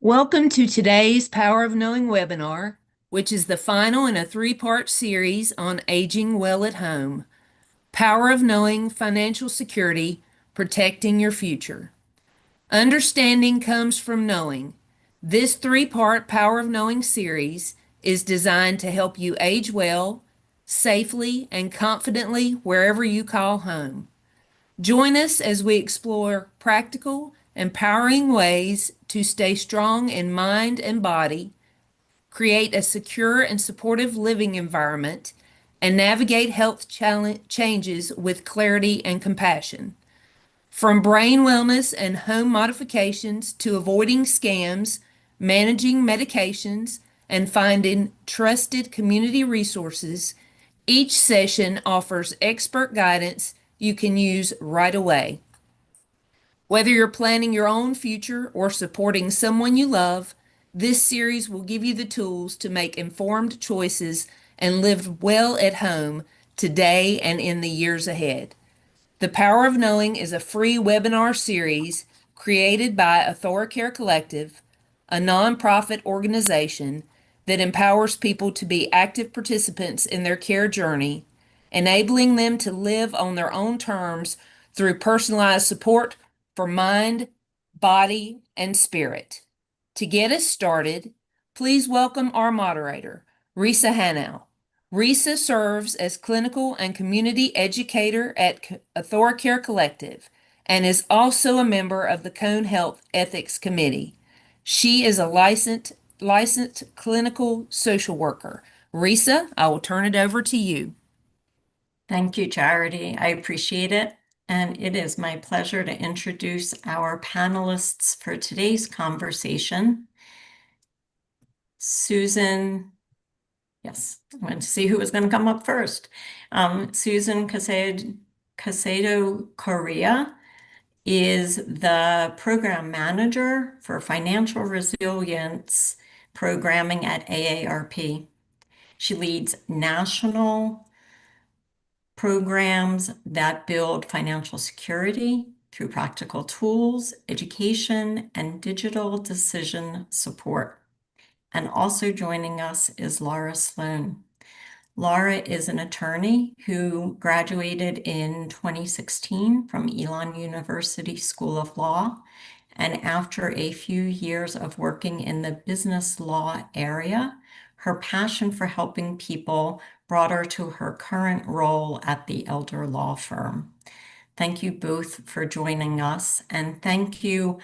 Welcome to today's Power of Knowing webinar, which is the final in a three-part series on aging well at home. Power of Knowing Financial Security, Protecting Your Future. Understanding comes from knowing. This three-part Power of Knowing series is designed to help you age well, safely, and confidently wherever you call home. Join us as we explore practical, empowering ways to stay strong in mind and body, create a secure and supportive living environment, and navigate health changes with clarity and compassion. From brain wellness and home modifications to avoiding scams, managing medications, and finding trusted community resources, each session offers expert guidance you can use right away. Whether you're planning your own future or supporting someone you love, this series will give you the tools to make informed choices and live well at home today and in the years ahead. The Power of Knowing is a free webinar series created by AuthoriCare Collective, a nonprofit organization that empowers people to be active participants in their care journey, enabling them to live on their own terms through personalized support for mind, body, and spirit. To get us started, please welcome our moderator, Risa Hanow. Risa serves as clinical and community educator at AuthoriCare Collective and is also a member of the Cone Health Ethics Committee. She is a licensed clinical social worker. Risa, I will turn it over to you. Thank you, Charity. I appreciate it. And it is my pleasure to introduce our panelists for today's conversation. Susan, yes, I went to see who was going to come up first. Susan Casado Correa is the program manager for financial resilience programming at AARP. She leads national programs that build financial security through practical tools, education, and digital decision support. And also joining us is Laura Sloan. Laura is an attorney who graduated in 2016 from Elon University School of Law. And after a few years of working in the business law area, her passion for helping people brought her to her current role at the Elder Law Firm. Thank you both for joining us, and thank you,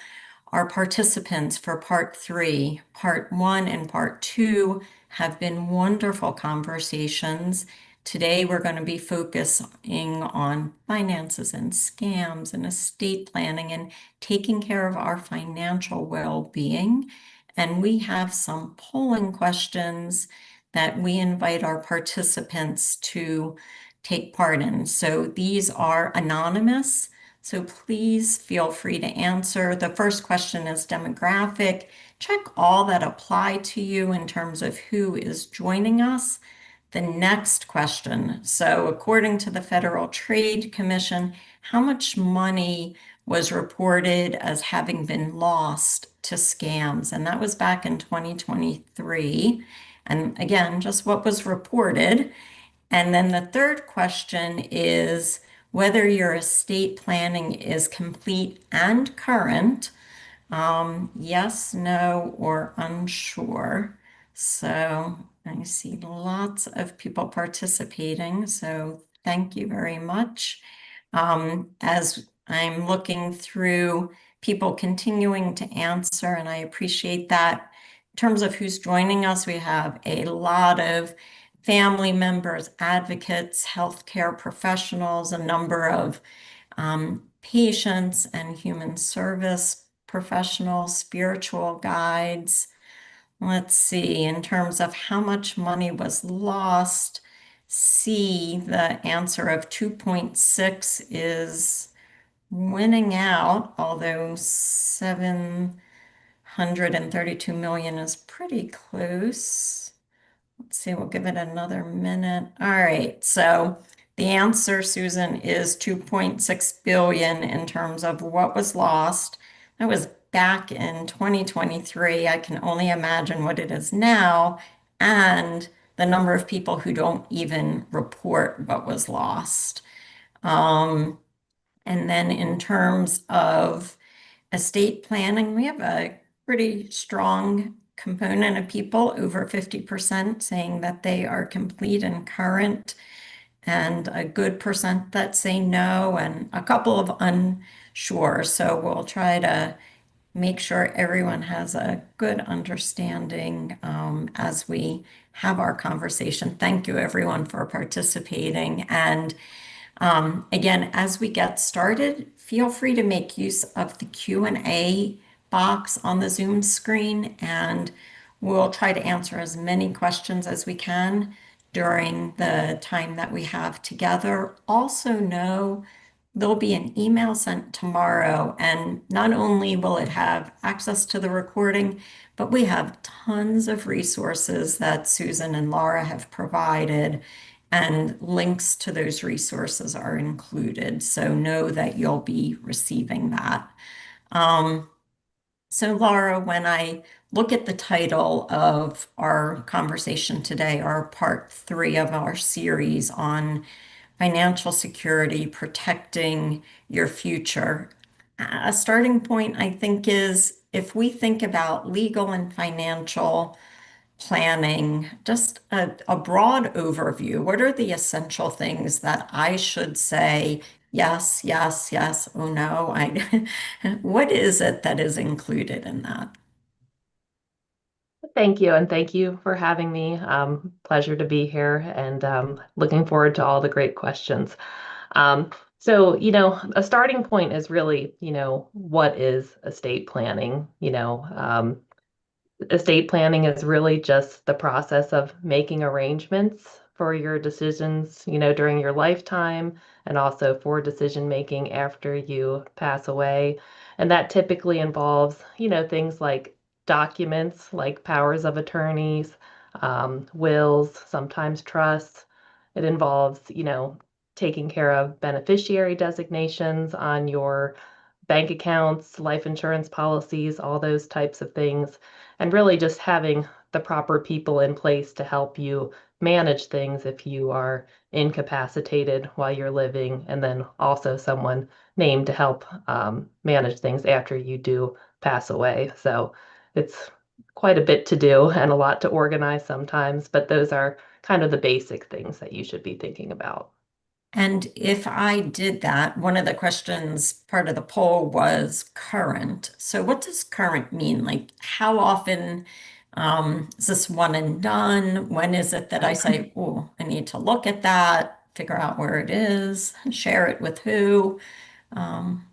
our participants, for part 3. Part 1 and part 2 have been wonderful conversations. Today, we're going to be focusing on finances and scams and estate planning and taking care of our financial well-being. And we have some polling questions that we invite our participants to take part in. So these are anonymous, so please feel free to answer. The first question is demographic. Check all that apply to you in terms of who is joining us. The next question, so according to the Federal Trade Commission, how much money was reported as having been lost to scams? And that was back in 2023. And again, just what was reported. And then the third question is whether your estate planning is complete and current. Yes, no, or unsure. So I see lots of people participating, so thank you very much. As I'm looking through people continuing to answer, and I appreciate that. In terms of who's joining us, we have a lot of family members, advocates, healthcare professionals, a number of patients and human service professionals, spiritual guides. Let's see, in terms of how much money was lost, C, the answer of 2.6 is winning out, although 732 million is pretty close. Let's see, we'll give it another minute. All right, so the answer, Susan, is 2.6 billion in terms of what was lost. That was back in 2023, I can only imagine what it is now, and the number of people who don't even report what was lost. Um, and then in terms of estate planning, we have a pretty strong component of people, over 50%, saying that they are complete and current, and a good percent that say no, and a couple of unsure. So we'll try to make sure everyone has a good understanding as we have our conversation. Thank you, everyone, for participating. And again, as we get started, feel free to make use of the Q&A box on the Zoom screen, and we'll try to answer as many questions as we can during the time that we have together. Also know there'll be an email sent tomorrow, and not only will it have access to the recording, but we have tons of resources that Susan and Laura have provided, and links to those resources are included. So know that you'll be receiving that. Um, so Laura, when I look at the title of our conversation today, our part 3 of our series on financial security, protecting your future, a starting point, I think, is if we think about legal and financial planning, just a broad overview. What are the essential things that I should say? Yes, yes, yes. Oh no, what is it that is included in that? Thank you, and thank you for having me. Pleasure to be here, and looking forward to all the great questions. A starting point is really, what is estate planning? Estate planning is really just the process of making arrangements for your decisions, during your lifetime, and also for decision making after you pass away. And that typically involves, things like documents like powers of attorneys, wills, sometimes trusts. It involves, taking care of beneficiary designations on your bank accounts, life insurance policies, all those types of things, and really just having the proper people in place to help you manage things if you are incapacitated while you're living, and then also someone named to help manage things after you do pass away. So it's quite a bit to do and a lot to organize sometimes, but those are kind of the basic things that you should be thinking about. And if I did that, one of the questions, part of the poll was current. So what does current mean? Like how often is this one and done? When is it that I say, oh, I need to look at that, figure out where it is, share it with who? Um,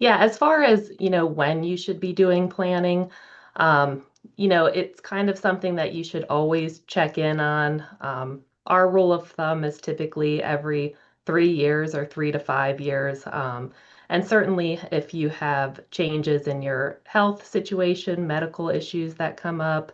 Yeah, as far as, when you should be doing planning, it's kind of something that you should always check in on. Our rule of thumb is typically every 3 years or 3 to 5 years. And certainly if you have changes in your health situation, medical issues that come up,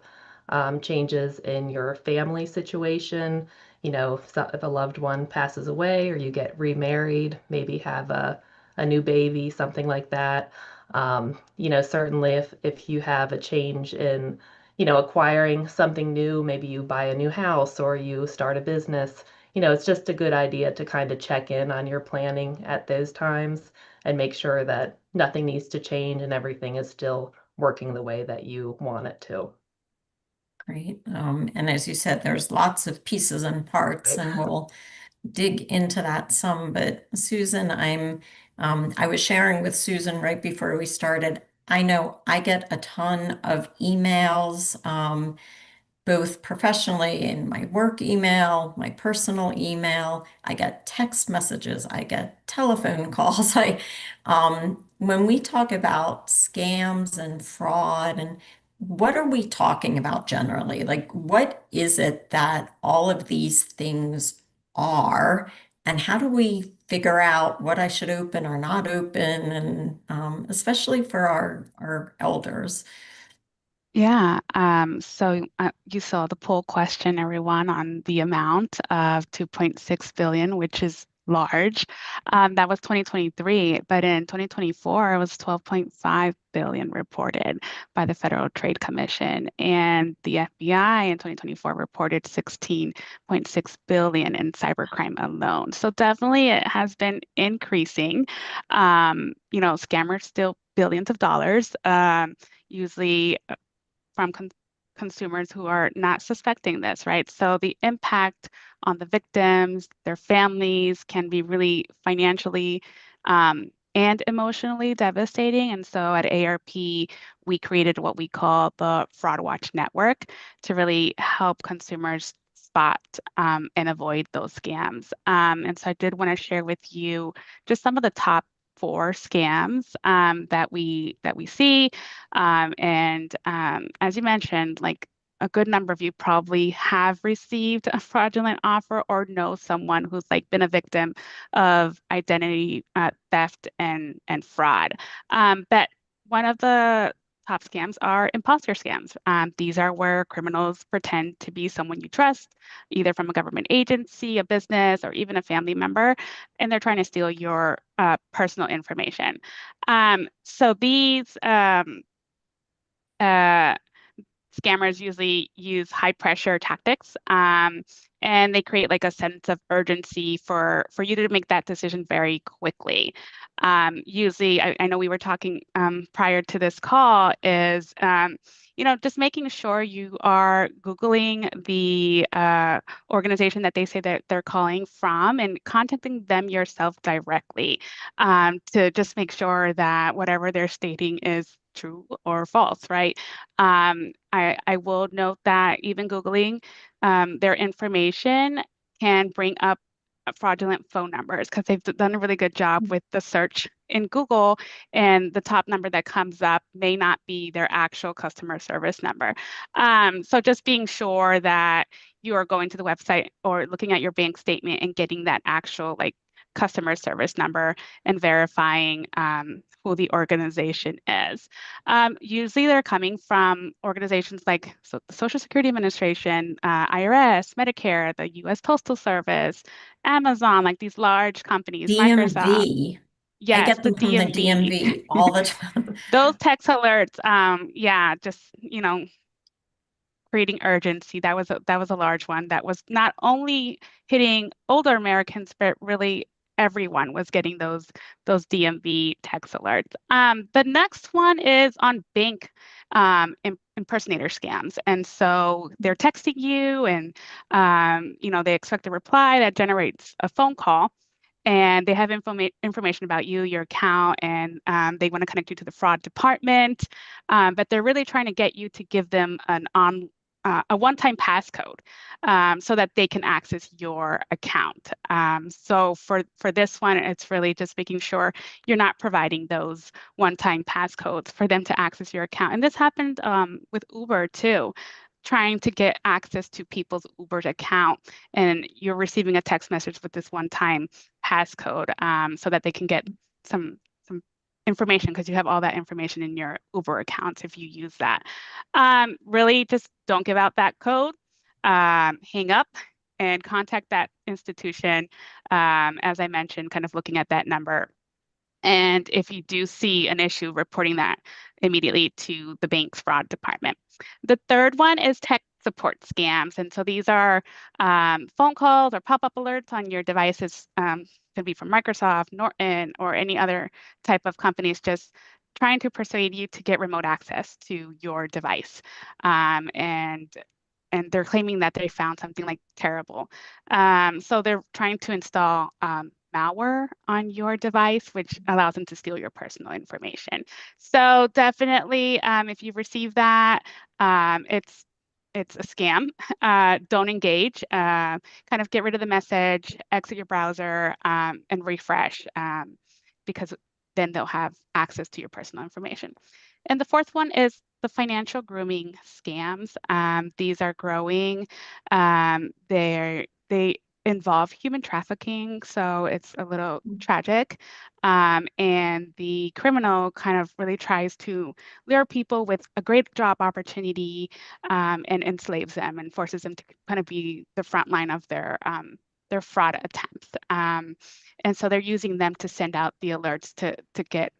changes in your family situation, if a loved one passes away or you get remarried, maybe have a new baby, something like that. Certainly if you have a change in, acquiring something new, maybe you buy a new house or you start a business, it's just a good idea to kind of check in on your planning at those times and make sure that nothing needs to change and everything is still working the way that you want it to. Great. And as you said, there's lots of pieces and parts, Right. and we'll dig into that some. But Susan, I was sharing with Susan right before we started. I know I get a ton of emails, both professionally in my work email, my personal email. I get text messages, I get telephone calls. When we talk about scams and fraud, and what are we talking about generally? Like, what is it that all of these things are, and how do we figure out what I should open or not open, and especially for our elders? Yeah, you saw the poll question, everyone, on the amount of 2.6 billion, which is large. That was 2023, but in 2024, it was 12.5 billion reported by the Federal Trade Commission, and the FBI in 2024 reported 16.6 billion in cybercrime alone. So definitely it has been increasing. Scammers steal billions of dollars, usually from consumers who are not suspecting this, right? So the impact on the victims, their families can be really financially and emotionally devastating. And so at ARP, we created what we call the Fraud Watch Network to really help consumers spot and avoid those scams. And so I did want to share with you just some of the top 4 scams that we see. As you mentioned, like a good number of you probably have received a fraudulent offer or know someone who's like been a victim of identity theft and fraud. But one of the top scams are imposter scams. These are where criminals pretend to be someone you trust, either from a government agency, a business, or even a family member, and they're trying to steal your personal information. So these scammers usually use high pressure tactics, and they create like a sense of urgency for you to make that decision very quickly. Usually, I know we were talking prior to this call is, just making sure you are Googling the organization that they say that they're calling from and contacting them yourself directly to just make sure that whatever they're stating is true or false, right? I will note that even Googling their information can bring up fraudulent phone numbers because they've done a really good job with the search in Google, and the top number that comes up may not be their actual customer service number. So just being sure that you are going to the website or looking at your bank statement and getting that actual like customer service number and verifying who the organization is. Usually they're coming from organizations like the Social Security Administration, IRS, Medicare, the US Postal Service, Amazon, like these large companies, Microsoft. DMV. I Yes, get them the from the DMV. DMV all the time. Those text alerts, just, creating urgency. That was a large one that was not only hitting older Americans, but really everyone was getting those DMV text alerts. The next one is on bank impersonator scams. And so they're texting you and they expect a reply that generates a phone call. And they have information about you, your account, and they want to connect you to the fraud department. But they're really trying to get you to give them a one-time passcode so that they can access your account. So for this one, it's really just making sure you're not providing those one-time passcodes for them to access your account. And this happened with Uber too, trying to get access to people's Uber's account, and you're receiving a text message with this one-time passcode so that they can get some information because you have all that information in your Uber accounts if you use that. Really just don't give out that code, hang up and contact that institution. As I mentioned, kind of looking at that number. And if you do see an issue, reporting that immediately to the bank's fraud department. The third one is tech support scams. And so these are phone calls or pop-up alerts on your devices, could be from Microsoft, Norton, or any other type of companies just trying to persuade you to get remote access to your device. And they're claiming that they found something like terrible. So they're trying to install malware on your device, which allows them to steal your personal information. So definitely, if you receive that, it's a scam. Don't engage. Kind of get rid of the message, exit your browser, and refresh, because then they'll have access to your personal information. And the fourth one is the financial grooming scams. These are growing. They involve human trafficking, so it's a little tragic. And the criminal kind of really tries to lure people with a great job opportunity and enslaves them and forces them to kind of be the front line of their their fraud attempts. And so they're using them to send out the alerts to get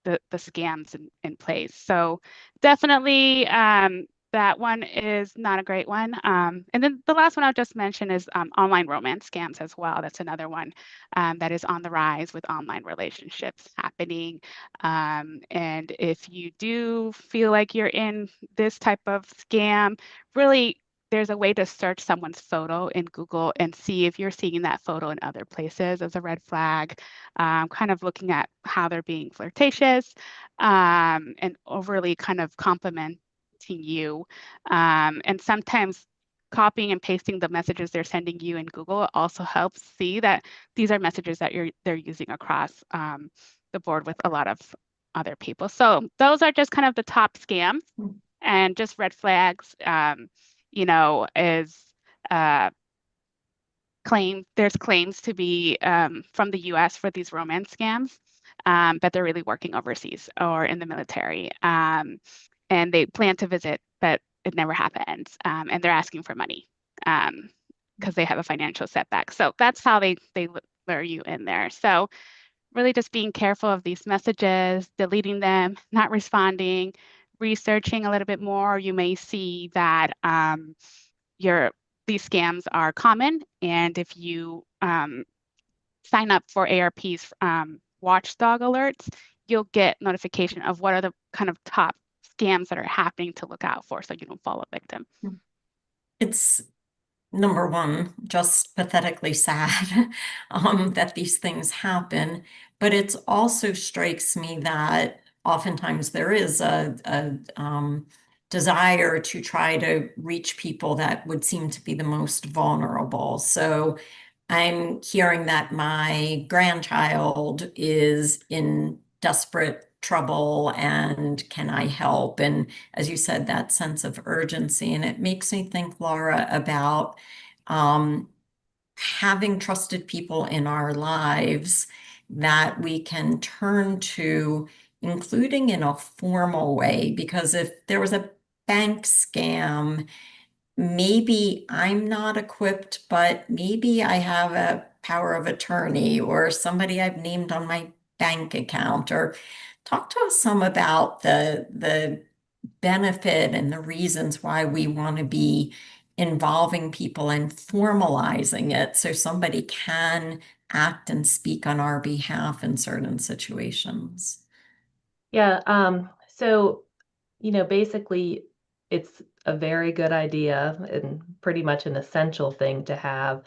the scams in place. So definitely that one is not a great one. And then the last one I'll just mention is online romance scams as well. That's another one that is on the rise with online relationships happening. And if you do feel like you're in this type of scam, really there's a way to search someone's photo in Google and see if you're seeing that photo in other places as a red flag, kind of looking at how they're being flirtatious and overly kind of complimenting you. And sometimes copying and pasting the messages they're sending you in Google also helps see that these are messages that they're using across the board with a lot of other people. So those are just kind of the top scams and just red flags. You know, is there's claims to be from the US for these romance scams, but they're really working overseas or in the military. And they plan to visit, but it never happens. And they're asking for money because they have a financial setback. So that's how they lure you in there. So really just being careful of these messages, deleting them, not responding, researching a little bit more. You may see that these scams are common, and if you sign up for AARP's watchdog alerts, you'll get notification of what are the kind of top scams that are happening to look out for, so you don't fall a victim. It's number one, just pathetically sad that these things happen. But it also strikes me that oftentimes there is a desire to try to reach people that would seem to be the most vulnerable. So I'm hearing that my grandchild is in desperate trouble and can I help? And as you said, that sense of urgency. And it makes me think, Laura, about having trusted people in our lives that we can turn to, including in a formal way, because if there was a bank scam, maybe I'm not equipped, but maybe I have a power of attorney or somebody I've named on my bank account. Or talk to us some about the benefit and the reasons why we want to be involving people and formalizing it so somebody can act and speak on our behalf in certain situations. Yeah, so, basically it's a very good idea and pretty much an essential thing to have,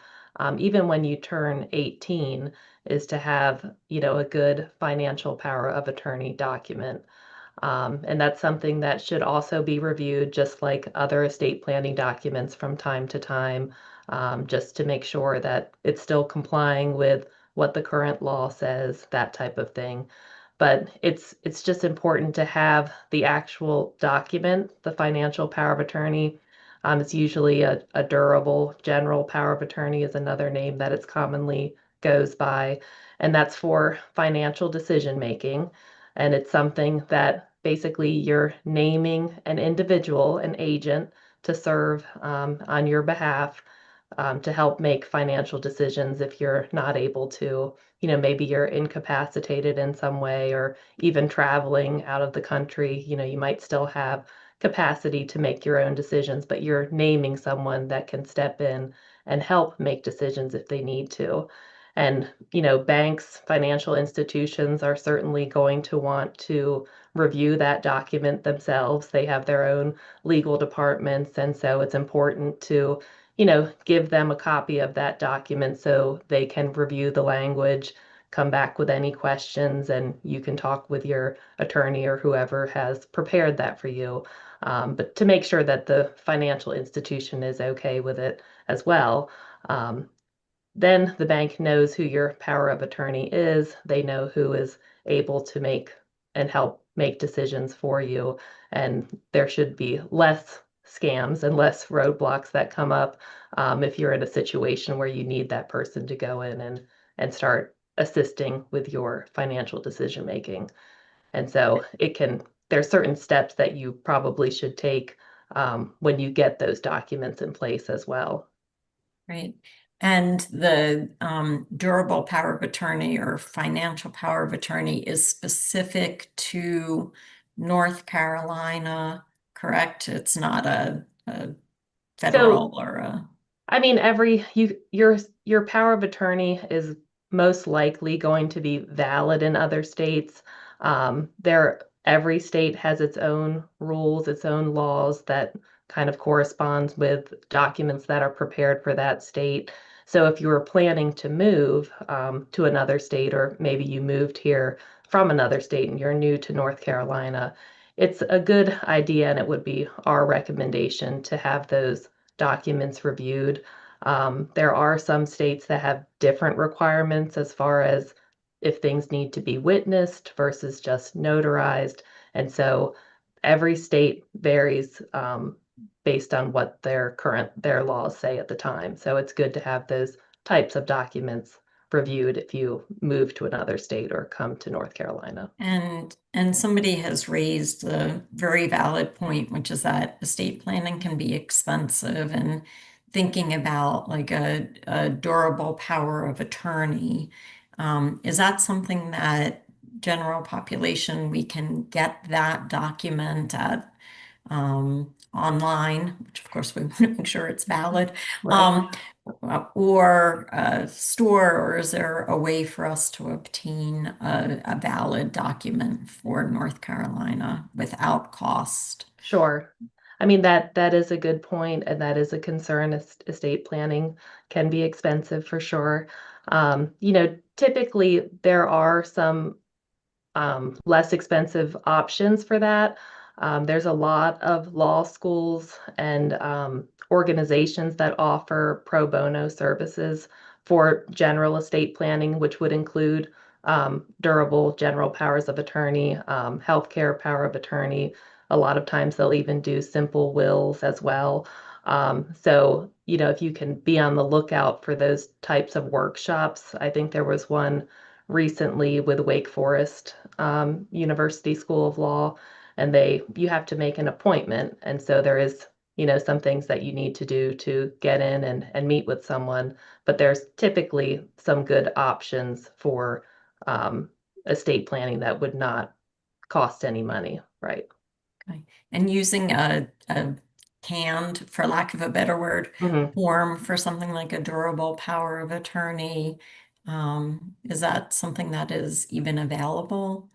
even when you turn 18, is to have, a good financial power of attorney document. And that's something that should also be reviewed just like other estate planning documents from time to time, just to make sure that it's still complying with what the current law says, that type of thing. But it's just important to have the actual document, the financial power of attorney. It's usually a durable general power of attorney is another name that it's commonly goes by, and that's for financial decision making. And it's something that basically you're naming an individual, an agent, to serve on your behalf, to help make financial decisions if you're not able to. Maybe you're incapacitated in some way or even traveling out of the country. You might still have capacity to make your own decisions, but you're naming someone that can step in and help make decisions if they need to. And, banks, financial institutions are certainly going to want to review that document themselves. They have their own legal departments. And so it's important to, give them a copy of that document so they can review the language, come back with any questions, and you can talk with your attorney or whoever has prepared that for you. But to make sure that the financial institution is okay with it as well. Then the bank knows who your power of attorney is. They know who is able to make and help make decisions for you. And there should be less scams and less roadblocks that come up if you're in a situation where you need that person to go in and start assisting with your financial decision making. And so there's certain steps that you probably should take when you get those documents in place as well. Right. And the durable power of attorney or financial power of attorney is specific to North Carolina, correct? It's not a federal or a. I mean, your power of attorney is most likely going to be valid in other states. Every state has its own rules, its own laws that kind of corresponds with documents that are prepared for that state. So if you were planning to move to another state, or maybe you moved here from another state and you're new to North Carolina, it's a good idea, and it would be our recommendation to have those documents reviewed. There are some states that have different requirements as far as if things need to be witnessed versus just notarized. And so every state varies based on what their laws say at the time. So it's good to have those types of documents reviewed if you move to another state or come to North Carolina. And somebody has raised a very valid point, which is that estate planning can be expensive, and thinking about like a durable power of attorney. Is that something that general population, we can get that document at online, which of course we want to make sure it's valid, Right. or a store, or is there a way for us to obtain a valid document for North Carolina without cost? Sure. I mean, that is a good point, and that is a concern. Estate planning can be expensive for sure. Typically there are some less expensive options for that. There's a lot of law schools and organizations that offer pro bono services for general estate planning, which would include durable general powers of attorney, healthcare power of attorney. A lot of times they'll even do simple wills as well. So, if you can be on the lookout for those types of workshops, I think there was one recently with Wake Forest University School of Law, and you have to make an appointment, and so there is some things that you need to do to get in and meet with someone, but there's typically some good options for estate planning that would not cost any money, right? Okay. And using a canned, for lack of a better word, Mhm. form for something like a durable power of attorney, is that something that is even available?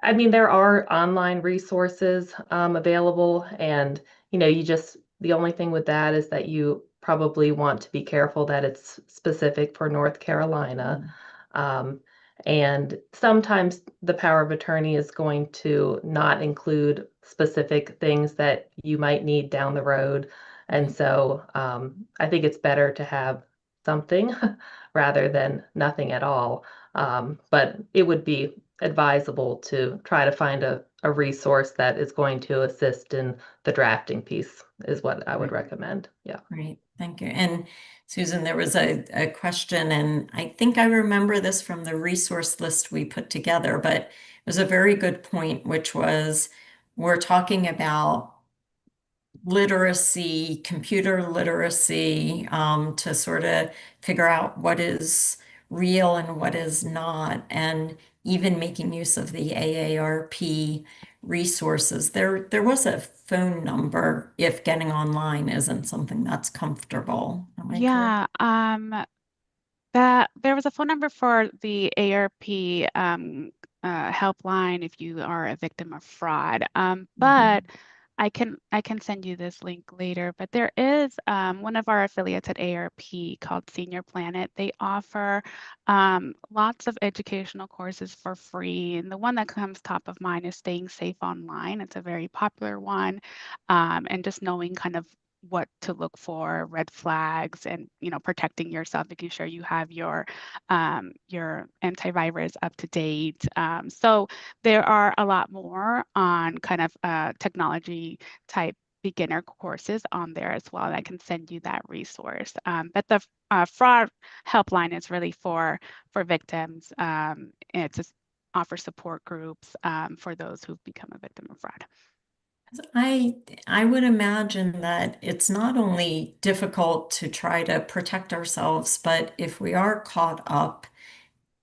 I mean, there are online resources available, and the only thing with that is that you probably want to be careful that it's specific for North Carolina. Um, and sometimes the power of attorney is going to not include specific things that you might need down the road. And so I think it's better to have something rather than nothing at all. But it would be advisable to try to find a resource that is going to assist in the drafting piece is what I would Right. recommend. Yeah. Great, thank you. And Susan, there was a question, and I think I remember this from the resource list we put together, but it was a very good point, which was we're talking about literacy, computer literacy, to sort of figure out what is real and what is not, and even making use of the AARP resources. There was a phone number if getting online isn't something that's comfortable. Am I correct? Yeah, that there was a phone number for the ARP helpline if you are a victim of fraud. But I can send you this link later. But there is one of our affiliates at ARP called Senior Planet. They offer lots of educational courses for free, and the one that comes top of mind is Staying Safe Online. It's a very popular one, and just knowing kind of what to look for, red flags, and protecting yourself, making sure you have your antivirus up to date. So there are a lot more on kind of technology type beginner courses on there as well. And I can send you that resource. But the fraud helpline is really for victims. And it just offers support groups for those who've become a victim of fraud. I would imagine that it's not only difficult to try to protect ourselves, but if we are caught up,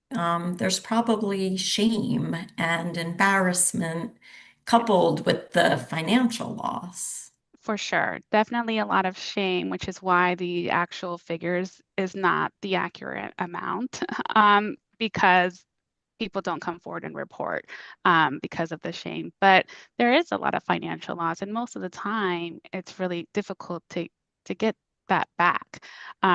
there's probably shame and embarrassment coupled with the financial loss. For sure. Definitely a lot of shame, which is why the actual figures is not the accurate amount, because people don't come forward and report because of the shame. But there is a lot of financial loss, and most of the time, it's really difficult to get that back,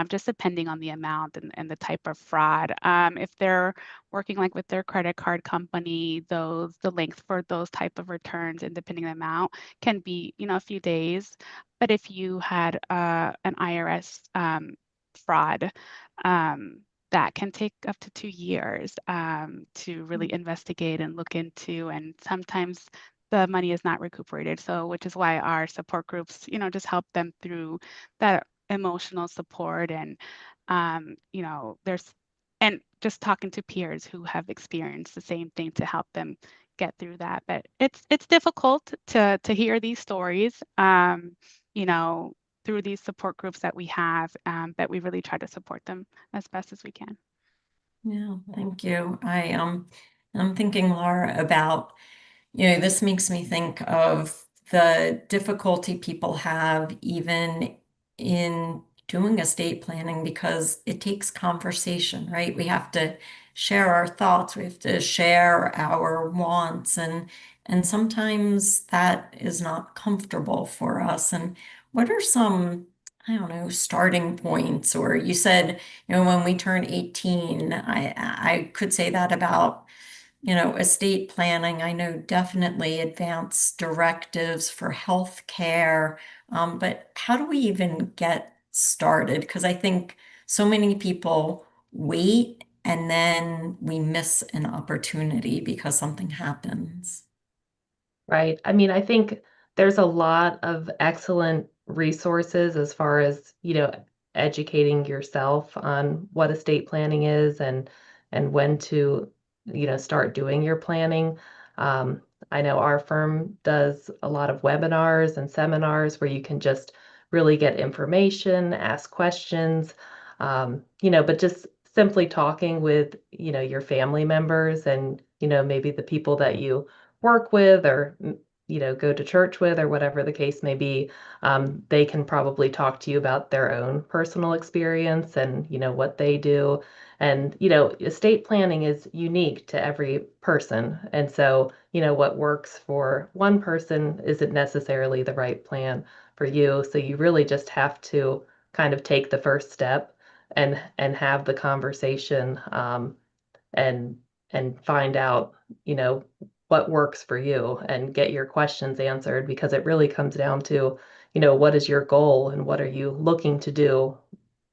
just depending on the amount and the type of fraud. If they're working like with their credit card company, the length for those type of returns and depending on the amount can be, a few days. But if you had an IRS fraud, that can take up to 2 years to really investigate and look into, and sometimes the money is not recuperated. So, which is why our support groups, just help them through that emotional support and, there's and just talking to peers who have experienced the same thing to help them get through that. But it's difficult to hear these stories, you know, through these support groups that we have, but we really try to support them as best as we can. Yeah, thank you. I'm thinking, Laura, about, this makes me think of the difficulty people have even in doing estate planning because it takes conversation, right? We have to share our thoughts, we have to share our wants, and sometimes that is not comfortable for us. And what are some, I don't know, starting points? Or you said, when we turn 18, I could say that about, estate planning. I know definitely advance directives for health care, but how do we even get started? Because I think so many people wait and then we miss an opportunity because something happens. Right. I mean, I think there's a lot of excellent resources as far as, educating yourself on what estate planning is and when to, start doing your planning. Um, I know our firm does a lot of webinars and seminars where you can just really get information, ask questions, but just simply talking with, your family members and, maybe the people that you work with or go to church with or whatever the case may be, they can probably talk to you about their own personal experience and what they do. And estate planning is unique to every person, and so what works for one person isn't necessarily the right plan for you. So you really just have to kind of take the first step and have the conversation, and find out, what works for you and get your questions answered, because it really comes down to, what is your goal and what are you looking to do?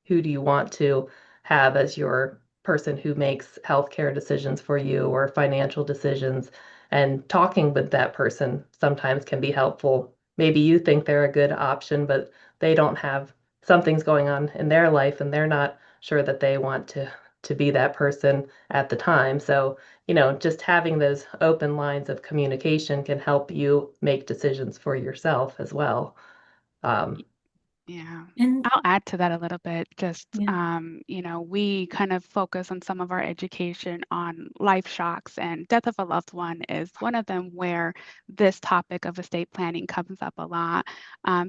Who do you want to have as your person who makes healthcare decisions for you or financial decisions? And talking with that person sometimes can be helpful. Maybe you think they're a good option, but they don't have something's going on in their life and they're not sure that they want to be that person at the time. So, just having those open lines of communication can help you make decisions for yourself as well. Um, Yeah. And I'll add to that a little bit. Just, yeah, we kind of focus on some of our education on life shocks, and death of a loved one is one of them where this topic of estate planning comes up a lot,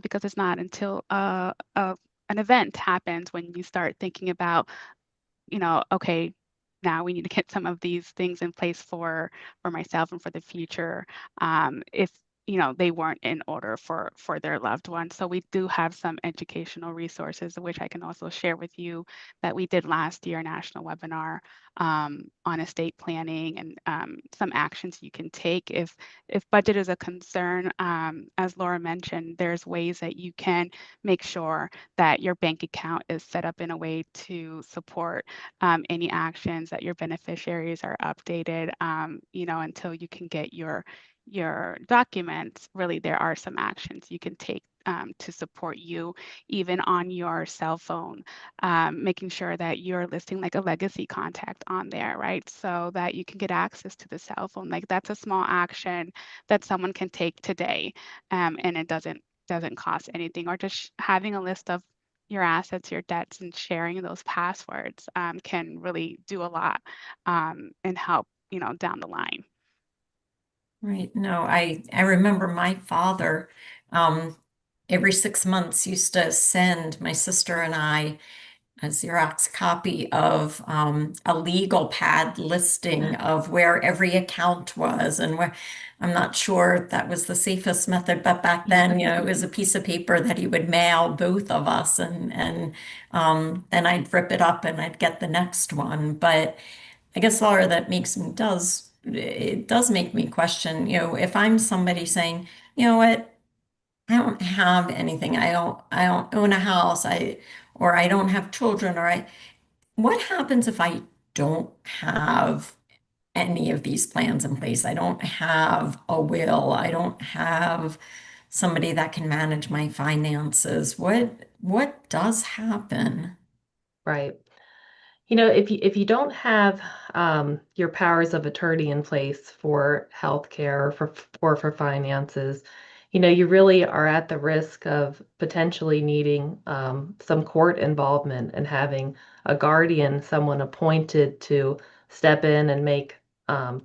because it's not until an event happens when you start thinking about, okay, now we need to get some of these things in place for myself and for the future, if they weren't in order for their loved one. So we do have some educational resources, which I can also share with you, that we did last year, a national webinar on estate planning and some actions you can take if budget is a concern. As Laura mentioned, there's ways that you can make sure that your bank account is set up in a way to support any actions, that your beneficiaries are updated, until you can get your documents. Really, there are some actions you can take to support you even on your cell phone, making sure that you're listing like a legacy contact on there, right? So that you can get access to the cell phone. Like that's a small action that someone can take today, and it doesn't cost anything. Or just having a list of your assets, your debts, and sharing those passwords can really do a lot and help, down the line. Right. No, I remember my father every 6 months used to send my sister and I a Xerox copy of a legal pad listing of where every account was and where I'm not sure that was the safest method, but back then, it was a piece of paper that he would mail both of us and then I'd rip it up and I'd get the next one. But I guess, Laura, that it does make me question, if I'm somebody saying, you know what, I don't have anything. I don't own a house. Or I don't have children. What happens if I don't have any of these plans in place? I don't have a will. I don't have somebody that can manage my finances. What does happen? Right. If you don't have your powers of attorney in place for healthcare or for finances, you really are at the risk of potentially needing some court involvement and having a guardian, someone appointed to step in and make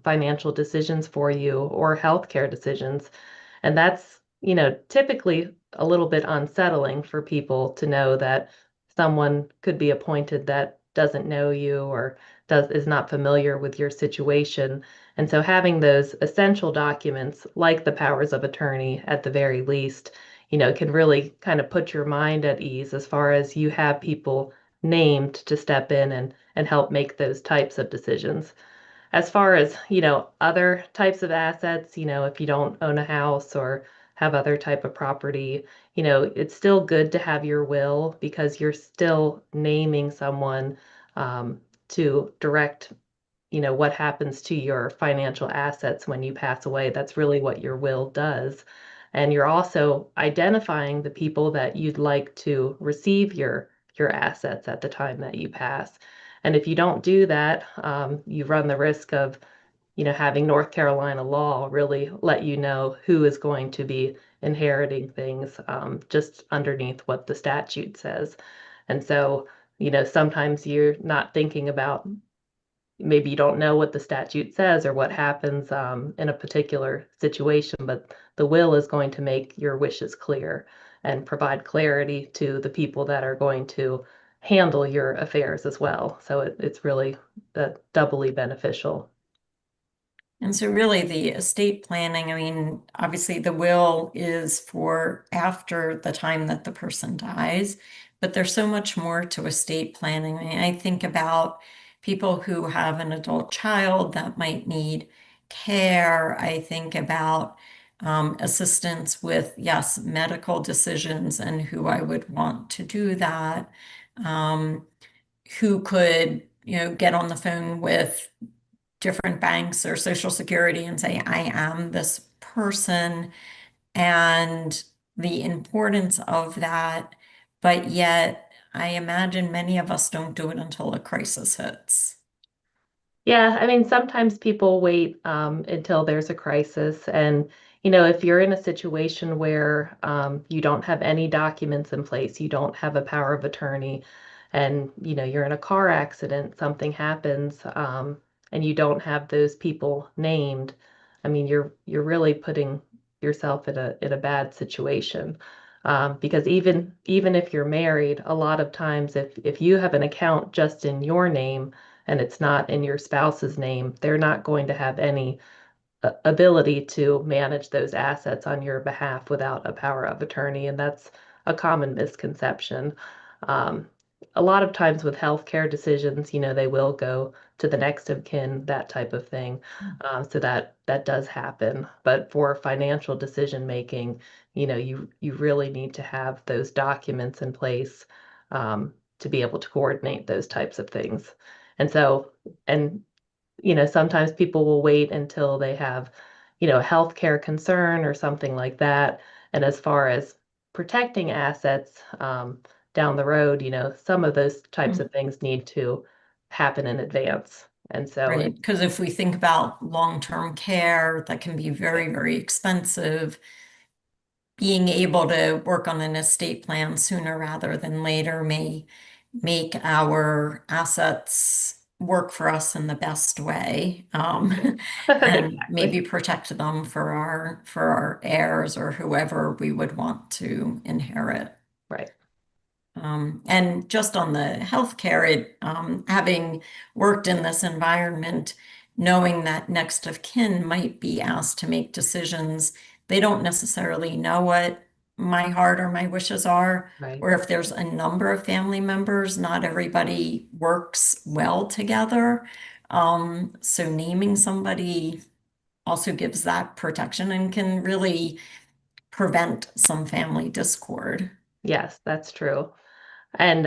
financial decisions for you or healthcare decisions. And that's, typically a little bit unsettling for people to know that someone could be appointed that doesn't know you or is not familiar with your situation. And so having those essential documents like the powers of attorney at the very least, can really kind of put your mind at ease as far as you have people named to step in and help make those types of decisions. As far as, other types of assets, if you don't own a house or have other type of property, it's still good to have your will because you're still naming someone to direct, what happens to your financial assets when you pass away. That's really what your will does. And you're also identifying the people that you'd like to receive your assets at the time that you pass. And if you don't do that, you run the risk of, having North Carolina law really let you know who is going to be inheriting things just underneath what the statute says. And so, sometimes you're not thinking about, maybe you don't know what the statute says or what happens in a particular situation, but the will is going to make your wishes clear and provide clarity to the people that are going to handle your affairs as well. So it's really doubly beneficial. And so really the estate planning, I mean, obviously the will is for after the time that the person dies, but there's so much more to estate planning. I mean, I think about people who have an adult child that might need care. I think about assistance with, yes, medical decisions and who I would want to do that. Um, who could, get on the phone with different banks or Social Security and say, I am this person, and the importance of that. But yet, I imagine many of us don't do it until a crisis hits. Yeah, I mean, sometimes people wait until there's a crisis. And, if you're in a situation where you don't have any documents in place, you don't have a power of attorney, and, you're in a car accident, something happens, and you don't have those people named, I mean, you're really putting yourself in a bad situation. Because even if you're married, a lot of times if you have an account just in your name, and it's not in your spouse's name, they're not going to have any ability to manage those assets on your behalf without a power of attorney. And that's a common misconception. Um, a lot of times with healthcare decisions, they will go to the next of kin, that type of thing. So that does happen. But for financial decision making, you really need to have those documents in place to be able to coordinate those types of things. And so, and sometimes people will wait until they have, a healthcare concern or something like that. And as far as protecting assets down the road, some of those types Mm. of things need to happen in advance. And so Right, because if we think about long-term care, that can be very, very expensive. Being able to work on an estate plan sooner rather than later may make our assets work for us in the best way, and maybe exactly. protect them for our heirs or whoever we would want to inherit. Right. And just on the healthcare, having worked in this environment, knowing that next of kin might be asked to make decisions, they don't necessarily know what my heart or my wishes are, Right. or if there's a number of family members, not everybody works well together. So naming somebody also gives that protection and can really prevent some family discord. Yes, that's true. And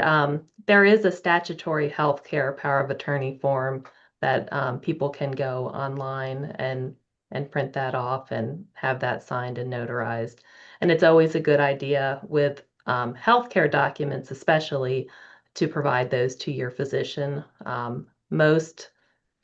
there is a statutory healthcare power of attorney form that people can go online and print that off and have that signed and notarized. And it's always a good idea with healthcare documents, especially to provide those to your physician.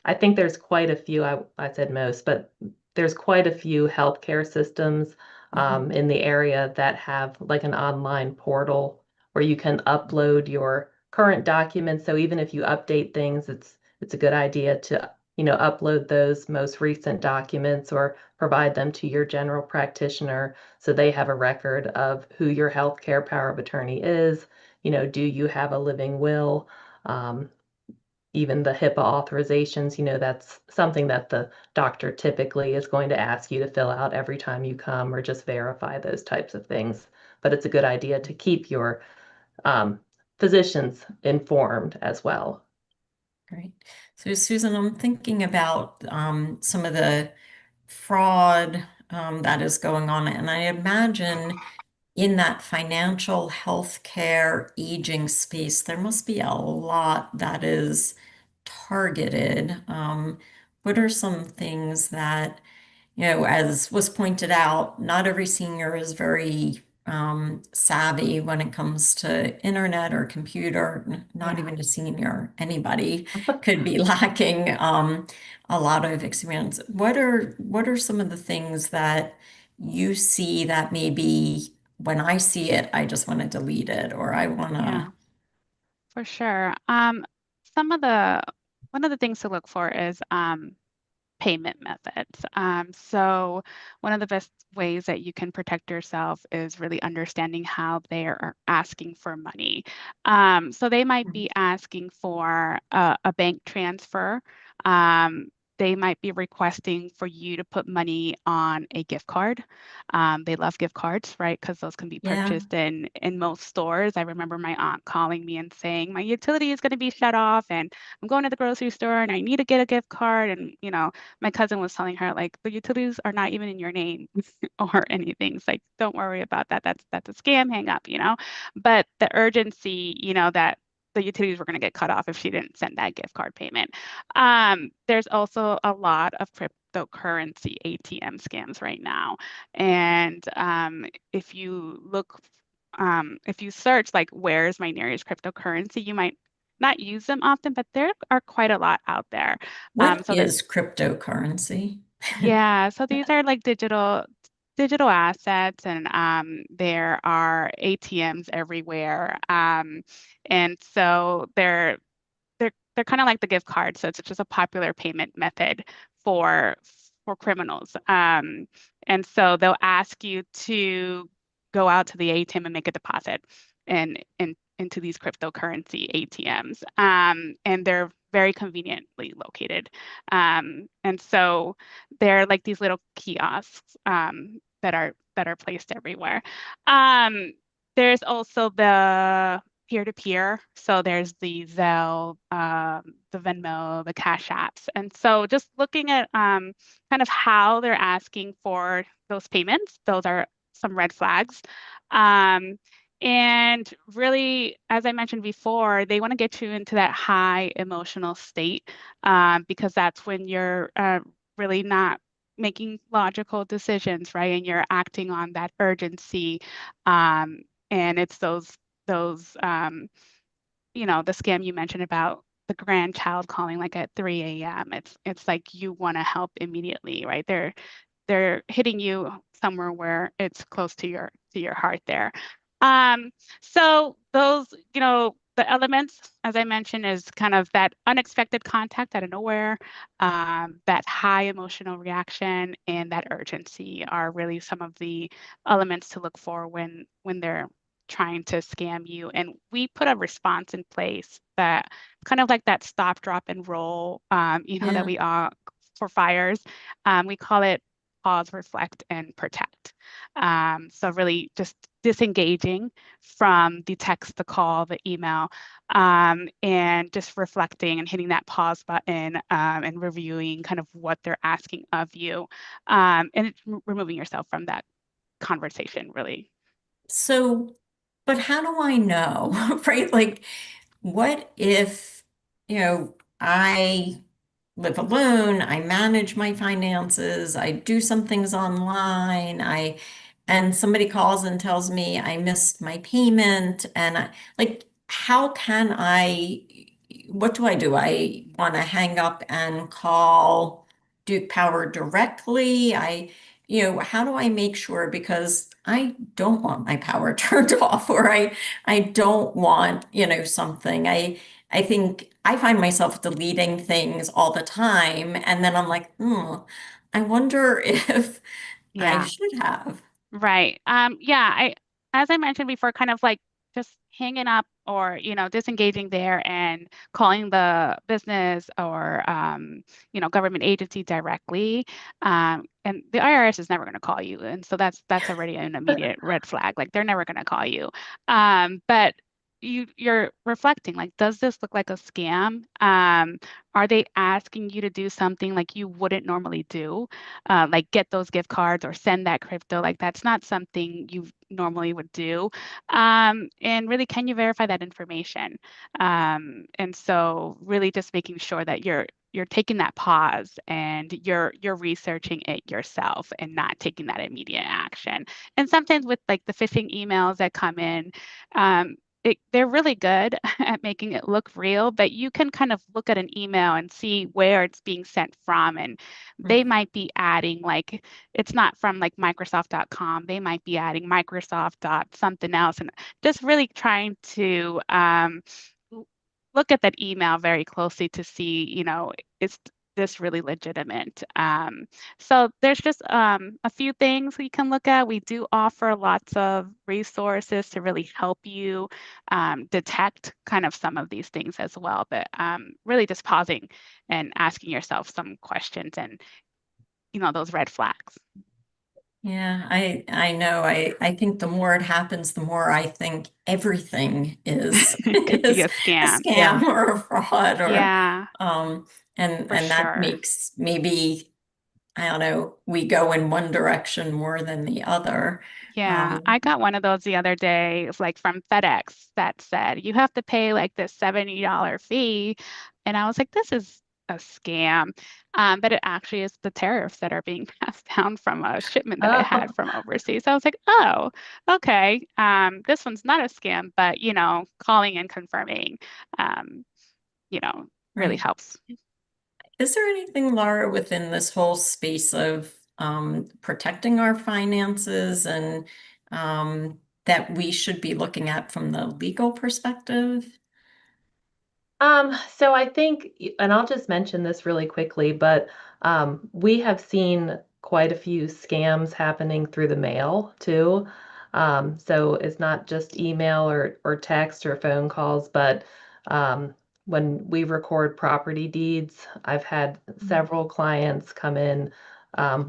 I think there's quite a few, I said most, but there's quite a few healthcare systems Mhm. in the area that have like an online portal where you can upload your current documents. So even if you update things, it's a good idea to, upload those most recent documents or provide them to your general practitioner so they have a record of who your healthcare power of attorney is. Do you have a living will? Um, Even the HIPAA authorizations, that's something that the doctor typically is going to ask you to fill out every time you come or just verify those types of things. But it's a good idea to keep your um, physicians informed as well. Great. So Susan, I'm thinking about some of the fraud that is going on, and I imagine in that financial healthcare aging space, there must be a lot that is targeted. What are some things that, as was pointed out, not every senior is very savvy when it comes to internet or computer, not Yeah. even a senior, anybody could be lacking a lot of experience. What are some of the things that you see that maybe when I see it, I just want to delete it or I want to, Yeah, for sure. Some of one of the things to look for is payment methods. So one of the best ways that you can protect yourself is really understanding how they are asking for money. So they might be asking for a bank transfer. Um, they might be requesting for you to put money on a gift card. They love gift cards, right? Because those can be yeah. purchased in most stores. I remember my aunt calling me and saying, my utility is going to be shut off and I'm going to the grocery store and I need to get a gift card. And, my cousin was telling her, like, the utilities are not even in your name or anything. It's like, don't worry about that. That's a scam, hang up. But the urgency, that the utilities were going to get cut off if she didn't send that gift card payment. There's also a lot of cryptocurrency ATM scams right now. And if you look, if you search like, where's my nearest cryptocurrency, you might not use them often, but there are quite a lot out there. What So is cryptocurrency? yeah, so these are like digital assets, and there are ATMs everywhere. And so they're kind of like the gift card, so it's just a popular payment method for for criminals. And so they'll ask you to go out to the ATM and make a deposit and into these cryptocurrency ATMs. And they're very conveniently located. And so they're like these little kiosks that are placed everywhere. Um, there's also the peer-to-peer. So there's the Zelle, the Venmo, the Cash Apps. And so just looking at kind of how they're asking for those payments, those are some red flags. Um, and really, as I mentioned before, they want to get you into that high emotional state because that's when you're really not making logical decisions, right? And you're acting on that urgency. And it's those the scam you mentioned about the grandchild calling like at 3 a.m. It's like you want to help immediately, right? They're hitting you somewhere where it's close to your heart there. So those, the elements, as I mentioned, is kind of that unexpected contact out of nowhere, that high emotional reaction, and that urgency are really some of the elements to look for when they're trying to scam you. And we put a response in place that kind of like that stop, drop, and roll, that Yeah. we all for fires. We call it pause, reflect, and protect. So really just disengaging from the text, the call, the email, and just reflecting and hitting that pause button, and reviewing kind of what they're asking of you, and removing yourself from that conversation, really. So, but how do I know, right? Like, what if, I live alone, I manage my finances, I do some things online, and somebody calls and tells me I missed my payment, and like, how can what do I do? I want to hang up and call Duke Power directly. How do I make sure? Because I don't want my power turned off, or I don't want, something. I think I find myself deleting things all the time, and then I'm like, I wonder if I Yeah. should have. Right. As I mentioned before, kind of like just hanging up or, disengaging there and calling the business or, government agency directly. And the IRS is never going to call you. And so that's already an immediate red flag. Like they're never going to call you. But you're reflecting, like, does this look like a scam? Are they asking you to do something like you wouldn't normally do? Like get those gift cards or send that crypto. Like that's not something you normally would do. And really, can you verify that information? And so really just making sure that you're taking that pause and you're researching it yourself and not taking that immediate action. And sometimes with like the phishing emails that come in, they're really good at making it look real, but you can kind of look at an email and see where it's being sent from. And they might be adding like it's not from like Microsoft.com. They might be adding Microsoft dot something else, and just really trying to look at that email very closely to see, is this really legitimate? So there's just a few things we can look at. We do offer lots of resources to really help you detect kind of some of these things as well. But really just pausing and asking yourself some questions and, those red flags. Yeah, I know. I think the more it happens, the more I think everything is It could be is a a scam. scam or a fraud or Yeah, um for and that sure. makes maybe, I don't know, we go in one direction more than the other. Yeah, Um I got one of those the other day, it's like from FedEx that said you have to pay like this $70 fee. And I was like, this is a scam. But it actually is the tariffs that are being passed down from a shipment that I had Oh, from overseas. So I was like, oh, okay. This one's not a scam, but calling and confirming, um, you know, really right. helps. Is there anything, Laura, within this whole space of protecting our finances and that we should be looking at from the legal perspective? So I think, and I'll just mention this really quickly, but we have seen quite a few scams happening through the mail too. So it's not just email or text or phone calls, but when we record property deeds, I've had several clients come in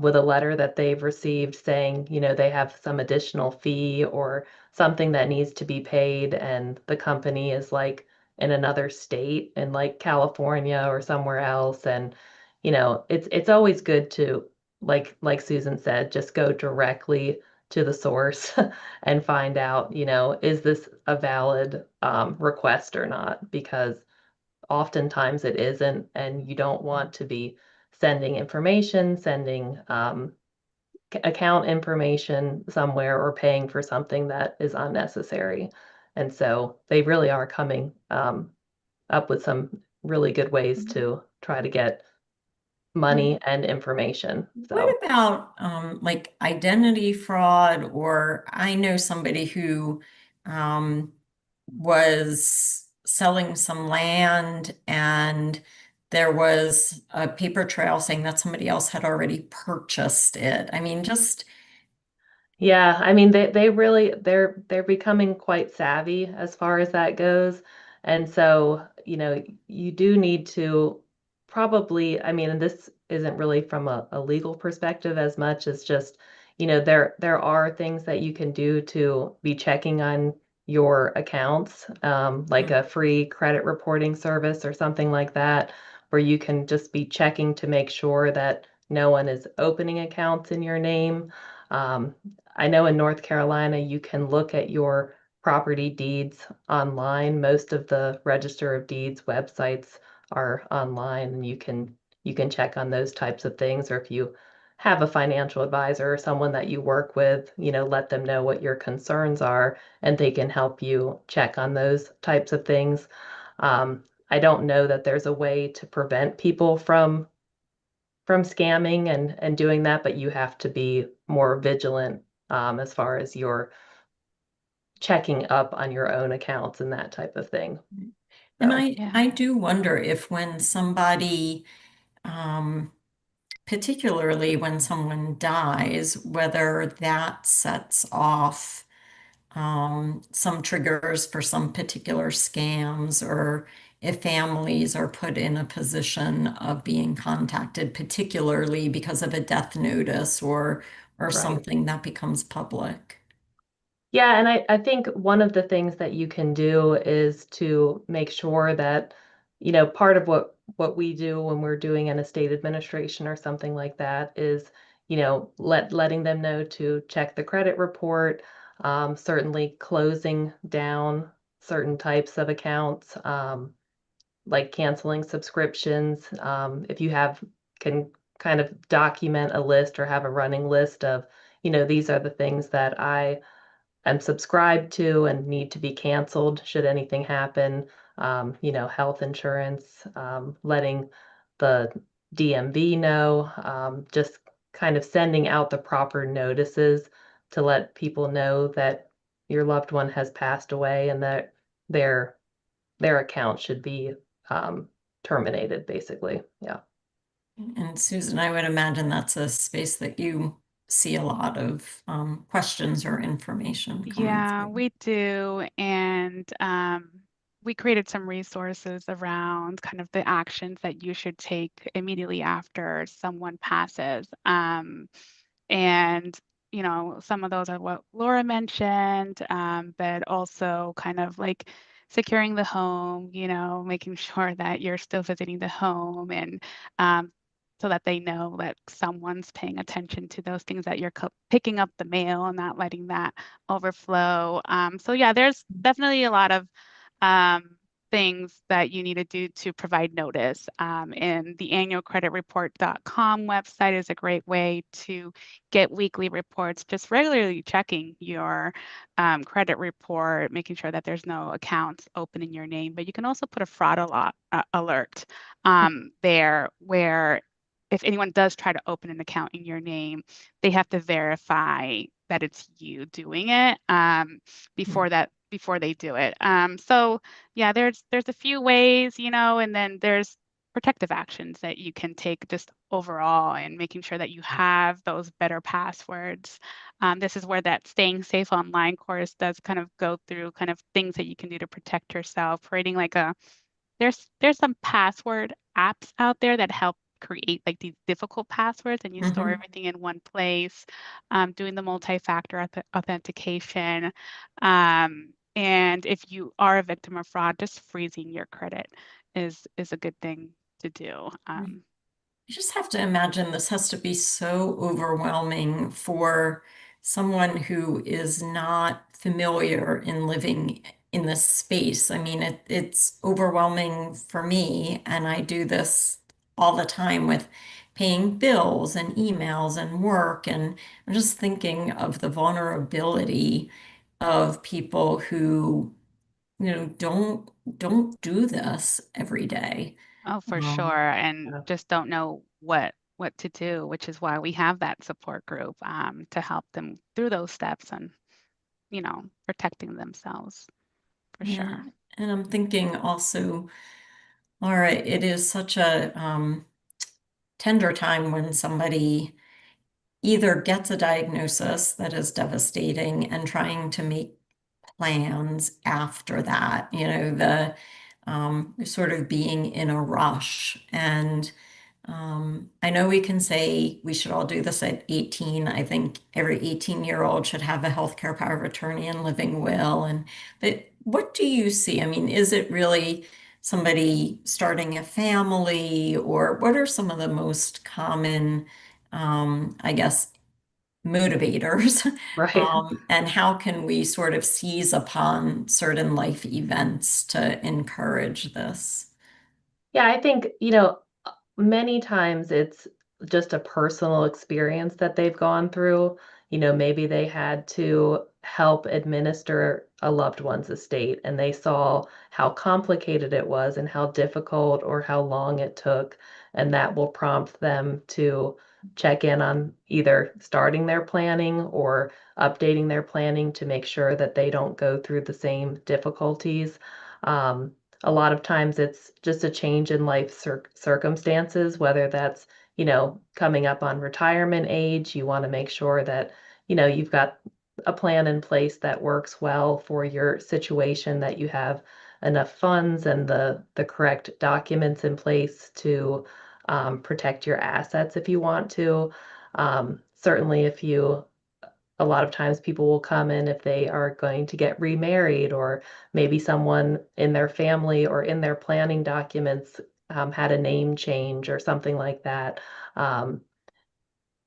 with a letter that they've received saying, they have some additional fee or something that needs to be paid, and the company is like in another state in like California or somewhere else. And it's always good to, like Susan said, just go directly to the source and find out, is this a valid request or not? Because oftentimes it isn't, and you don't want to be sending information, sending account information somewhere, or paying for something that is unnecessary. And so they really are coming up with some really good ways to try to get money and information. So What about like identity fraud? Or I know somebody who was selling some land, and there was a paper trail saying that somebody else had already purchased it. I mean, just yeah, I mean they really they're becoming quite savvy as far as that goes. And so, you do need to probably, I mean, and this isn't really from a legal perspective as much as just, there are things that you can do to be checking on your accounts, like a free credit reporting service or something like that, where you can just be checking to make sure that no one is opening accounts in your name. Um, I know in North Carolina, you can look at your property deeds online. Most of the Register of Deeds websites are online, and you can check on those types of things. Or if you have a financial advisor or someone that you work with, let them know what your concerns are, and they can help you check on those types of things. I don't know that there's a way to prevent people from scamming and doing that, but you have to be more vigilant as far as your checking up on your own accounts and that type of thing. and So, Yeah. I do wonder if when somebody particularly when someone dies, whether that sets off some triggers for some particular scams, or if families are put in a position of being contacted, particularly because of a death notice or right. something that becomes public. Yeah, and I think one of the things that you can do is to make sure that, part of what we do when we're doing an estate administration or something like that is, letting them know to check the credit report, certainly closing down certain types of accounts, like canceling subscriptions. If you can kind of document a list or have a running list of, these are the things that I'm subscribed to and need to be canceled should anything happen. Health insurance, letting the DMV know, just kind of sending out the proper notices to let people know that your loved one has passed away and that their their account should be terminated, basically. Yeah. And Susan, I would imagine that's a space that you see a lot of questions or information coming Yeah, through. we do. And we created some resources around kind of the actions that you should take immediately after someone passes. And, some of those are what Laura mentioned, but also kind of like securing the home, making sure that you're still visiting the home, and um, so that they know that someone's paying attention to those things, that you're picking up the mail and not letting that overflow. So yeah, there's definitely a lot of um, things that you need to do to provide notice. And the annualcreditreport.com website is a great way to get weekly reports, just regularly checking your credit report, making sure that there's no accounts open in your name. But you can also put a alert there, where if anyone does try to open an account in your name, they have to verify that it's you doing it before they do it. So yeah, there's a few ways, and then there's protective actions that you can take just overall, and making sure that you have those better passwords. This is where that Staying Safe Online course does kind of go through kind of things that you can do to protect yourself, creating like there's some password apps out there that help create like these difficult passwords, and you store Mhm. everything in one place, doing the multi-factor authentication. And if you are a victim of fraud, just freezing your credit is a good thing to do. I just have to imagine this has to be so overwhelming for someone who is not familiar in living in this space. I mean, it's overwhelming for me, and I do this all the time with paying bills and emails and work. And I'm just thinking of the vulnerability of people who, don't do this every day. Oh, for Um, sure. And Yeah. just don't know what to do, which is why we have that support group to help them through those steps and, protecting themselves for yeah. sure. And I'm thinking also, Laura, it is such a tender time when somebody either gets a diagnosis that is devastating and trying to make plans after that, the sort of being in a rush. And I know we can say we should all do this at 18. I think every 18-year-old should have a healthcare power of attorney and living will. But what do you see? I mean, is it really somebody starting a family, or what are some of the most common, I guess, motivators? Right. And how can we sort of seize upon certain life events to encourage this? Yeah, I think, many times it's just a personal experience that they've gone through. Maybe they had to help administer a loved one's estate and they saw how complicated it was and how difficult or how long it took. And that will prompt them to check in on either starting their planning or updating their planning to make sure that they don't go through the same difficulties. Um, a lot of times it's just a change in life circumstances, whether that's, coming up on retirement age, you want to make sure that, you've got a plan in place that works well for your situation, that you have enough funds and the correct documents in place to protect your assets if you want to. Certainly, if you a lot of times people will come in if they are going to get remarried, or maybe someone in their family or in their planning documents had a name change or something like that. Um,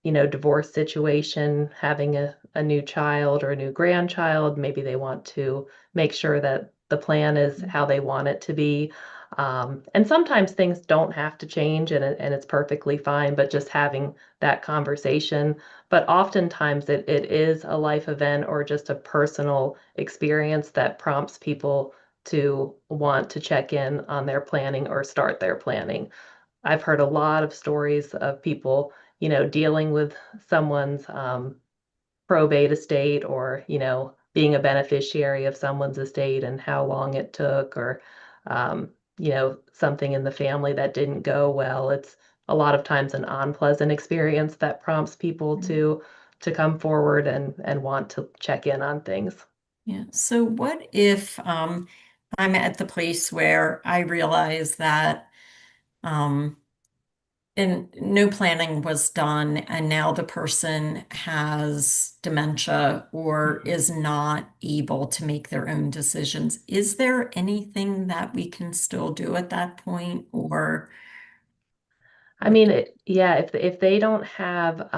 Divorce situation, having a new child or a new grandchild, maybe they want to make sure that the plan is how they want it to be. And sometimes things don't have to change and it's perfectly fine, but just having that conversation. But oftentimes it is a life event or just a personal experience that prompts people to want to check in on their planning or start their planning. I've heard a lot of stories of people, dealing with someone's probate estate or, being a beneficiary of someone's estate and how long it took, or, something in the family that didn't go well. It's a lot of times an unpleasant experience that prompts people to come forward and want to check in on things. Yeah. So what if I'm at the place where I realize that um, and no planning was done, and now the person has dementia or is not able to make their own decisions? Is there anything that we can still do at that point, or I what? mean, yeah, if they don't have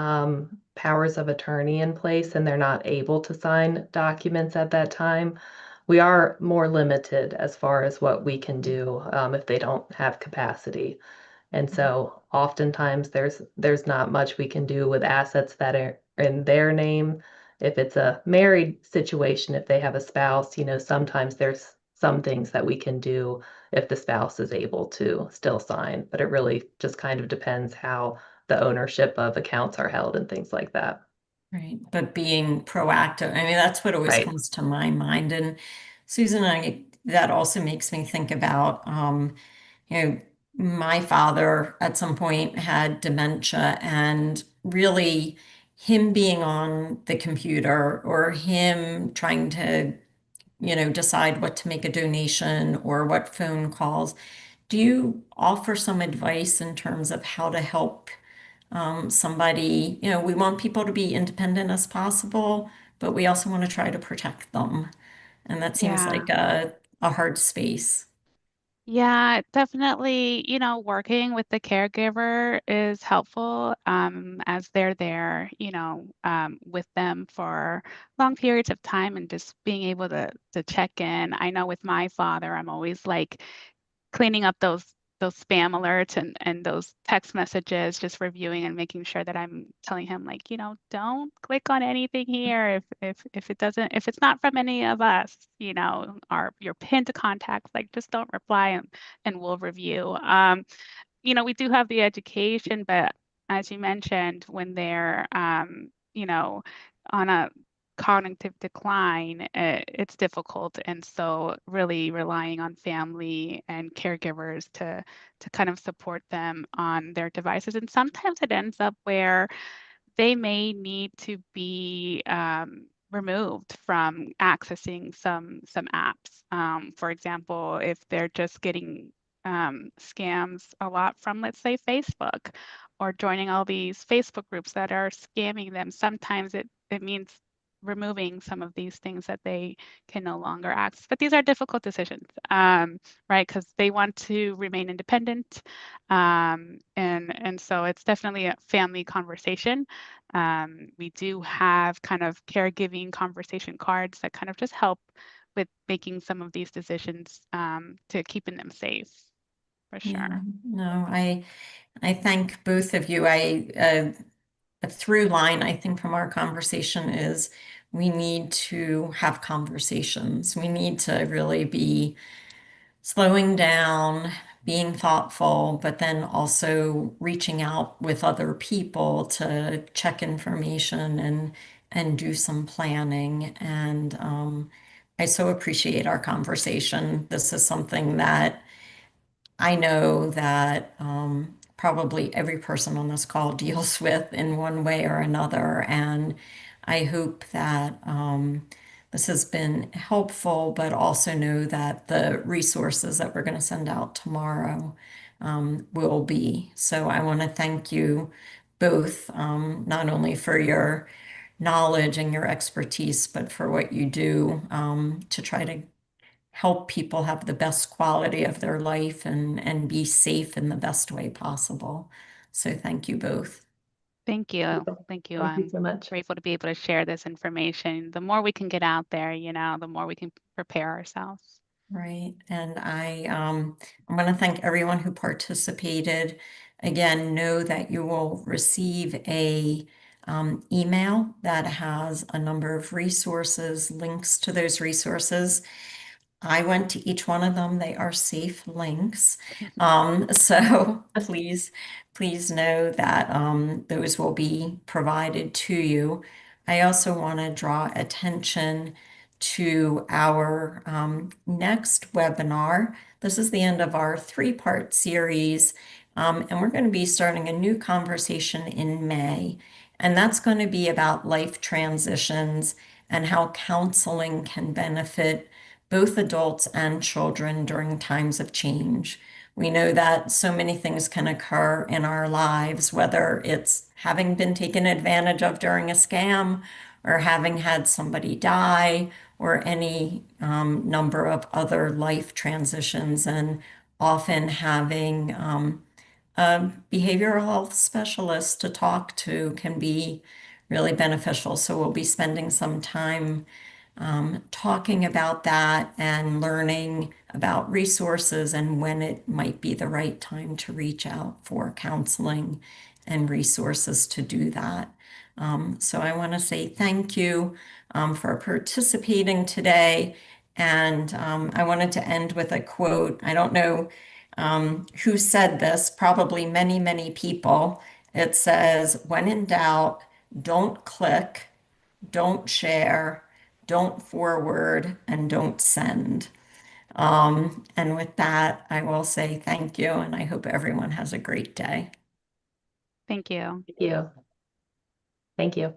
powers of attorney in place and they're not able to sign documents at that time, we are more limited as far as what we can do if they don't have capacity. And so oftentimes there's not much we can do with assets that are in their name. If it's a married situation, if they have a spouse, sometimes there's some things that we can do if the spouse is able to still sign, but it really just kind of depends how the ownership of accounts are held and things like that. Right. But being proactive, I mean, that's what always Right. comes to my mind. And Susan, that also makes me think about, you know, my father at some point had dementia, and really him being on the computer or him trying to, decide what to make a donation or what phone calls. Do you offer some advice in terms of how to help somebody? We want people to be independent as possible, but we also want to try to protect them. And that seems Yeah. like a hard space. Yeah, definitely, working with the caregiver is helpful as they're there, with them for long periods of time and just being able to check in. I know with my father, I'm always like cleaning up those those spam alerts and those text messages, just reviewing and making sure that I'm telling him, like, don't click on anything here if it's not from any of us, your pinned contacts, like, just don't reply, and we'll review. We do have the education, but as you mentioned, when they're on a cognitive decline, it's difficult. And so really relying on family and caregivers to kind of support them on their devices. And sometimes it ends up where they may need to be removed from accessing some apps. For example, if they're just getting scams a lot from, let's say, Facebook, or joining all these Facebook groups that are scamming them, sometimes it means removing some of these things that they can no longer access. But these are difficult decisions, right? Because they want to remain independent. And so it's definitely a family conversation. We do have kind of caregiving conversation cards that kind of just help with making some of these decisions to keeping them safe, for sure. Yeah, no, I thank both of you. A through line, I think, from our conversation is we need to have conversations. We need to really be slowing down, being thoughtful, but then also reaching out with other people to check information and do some planning. And I so appreciate our conversation. This is something that I know that probably every person on this call deals with in one way or another. And I hope that this has been helpful, but also know that the resources that we're going to send out tomorrow will be. So I want to thank you both, not only for your knowledge and your expertise, but for what you do to try to help people have the best quality of their life and be safe in the best way possible. So thank you both. Thank you. Thank you. Thank you I'm so much. grateful to be able to share this information. The more we can get out there, the more we can prepare ourselves. Right. And I want to thank everyone who participated. Again, know that you will receive a email that has a number of resources, links to those resources. I went to each one of them. They are safe links. So please know that those will be provided to you. I also want to draw attention to our next webinar. This is the end of our three-part series, and we're going to be starting a new conversation in May. And that's going to be about life transitions and how counseling can benefit both adults and children during times of change. We know that so many things can occur in our lives, whether it's having been taken advantage of during a scam or having had somebody die or any number of other life transitions, and often having a behavioral health specialist to talk to can be really beneficial. So we'll be spending some time talking about that and learning about resources and when it might be the right time to reach out for counseling and resources to do that. So I want to say thank you for participating today. And I wanted to end with a quote. I don't know who said this, probably many, many people. It says, "When in doubt, don't click, don't share, don't forward, and don't send." And with that, I will say thank you, and I hope everyone has a great day. Thank you. Thank you. Thank you.